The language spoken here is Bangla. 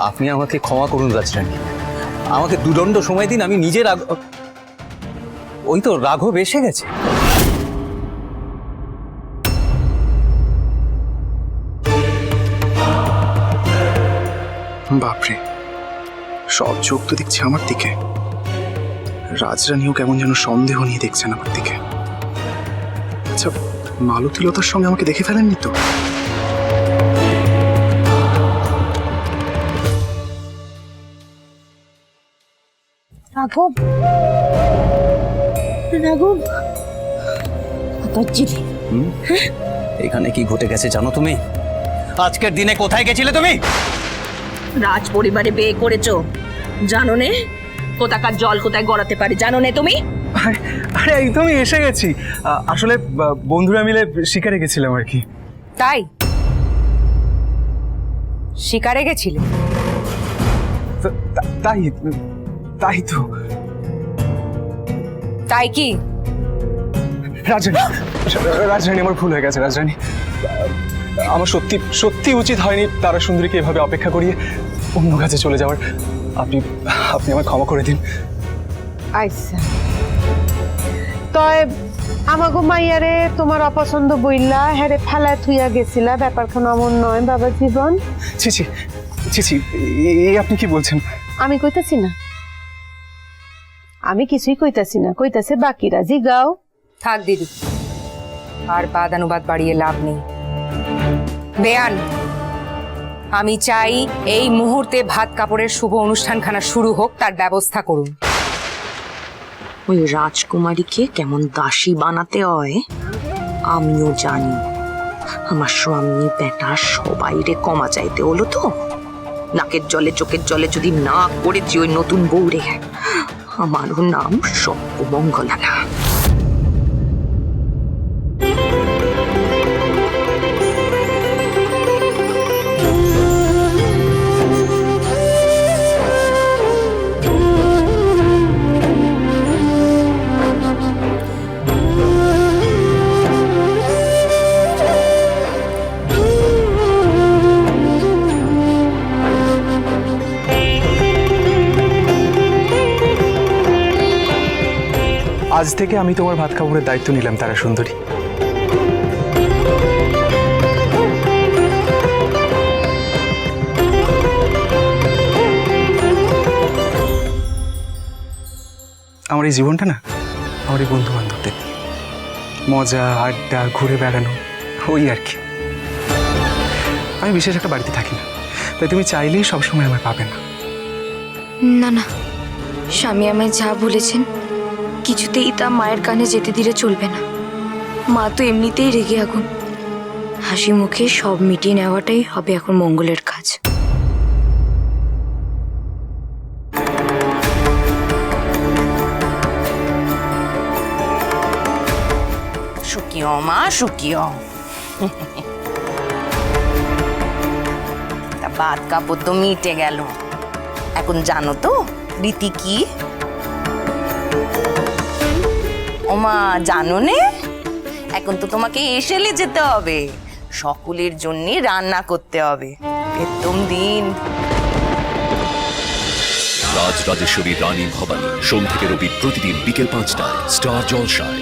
আপনি আমাকে ক্ষমা করুন রাজরানী, আমাকে দুদণ্ড সময় দিন, আমি নিজের ওই তো রাঘব এসে গেছে। বাপরে, সব চোখ তো দেখছে আমার দিকে। রাজরানীও কেমন যেন সন্দেহ নিয়ে দেখছেন আমার দিকে। আচ্ছা, মালতীলতার সঙ্গে আমাকে দেখে ফেলেননি তো? রাঘব, রাঘব, এখানে কি ঘটে গেছে জানো তুমি? আজকের দিনে কোথায় গেছিলে তুমি? রাজ পরিবারে বিয়ে করেছো, জানো নে? কোথাকার জল কোথায় গড়াতে পারে জানো নে তুমি? আরে একদমই এসে গেছি। আসলে বন্ধুরা মিলে শিকারে গেছিলাম আর কি। তাই শিকারে গেছিলে? তাই তাই তো। তাই কি? রাজরানী, রাজরানী, আমার ভুল হয়ে গেছে রাজরানী। আমার সত্যি সত্যি উচিত হয়নি তারা সুন্দরীকে এভাবে অপেক্ষা করিয়ে অন্য কাছে চলে যাওয়ার। আপনি আপনি আমায় ক্ষমা করে দিন। আচ্ছা, তয় আমাগো মাইয়ারে তোমার অপছন্দ বইলা হ্যারে ফেলায় থুইয়া গেছিলা, ব্যাপারখান এমন নয় বাবা জীবন। ছি ছি ছি ছি, এই আপনি কি বলছেন? আমি কইতাছি না, আমি কিছুই কইতাছি না, কইতাছে বাকিরা জিগাও। থাক দিদি, আর বাদানুবাদ বাড়িয়ে লাভ নেই। বেয়ান, আমি চাই এই মুহূর্তে ভাত কাপড়ের শুভ অনুষ্ঠানখানা শুরু হোক, তার ব্যবস্থা করুন। ওই রাজকুমারীকে কেমন দাসী বানাতে হয় আমিও জানি। আমার স্বামী বেটা সবাইরে কমা চাইতে হলো তো। নাকের জলে চোখের জলে যদি না করেছি ওই নতুন বউরে, আমারও নাম সর্বমঙ্গলা না। আজ থেকে আমি তোমার ভাত কাপড়ের দায়িত্ব নিলাম তারা সুন্দরী। আমার এই জীবনটা না, আমার এই বন্ধু বান্ধবদের মজা, আড্ডা, ঘুরে বেড়ানো, ওই আর কি। আমি বিশেষ একটা বাড়িতে থাকি না, তাই তুমি চাইলেই সবসময় আমায় পাবে না। না না, স্বামী আমায় যা বলেছেন কিছুতেই তা মায়ের কানে যেতে দিলে চলবে না। মা তো এমনিতেই রেগে আগুন। হাসি মুখে সব মিটিয়ে নেওয়াটাই হবে এখন মঙ্গলের কাজ। সুখিও মা, সুখিও। তা ভাত কাপড় তো মিটে গেল, এখন জানো তো রীতি কি? ওমা, জানো নে? এখন তো তোমাকে এসেলে যেতে হবে, সকলের জন্য রান্না করতে হবে। প্রথম দিন রাজরাজেশ্বরী রানী ভবানী, সোম থেকে রবি প্রতিদিন বিকেল 5টায় স্টার জলসায়।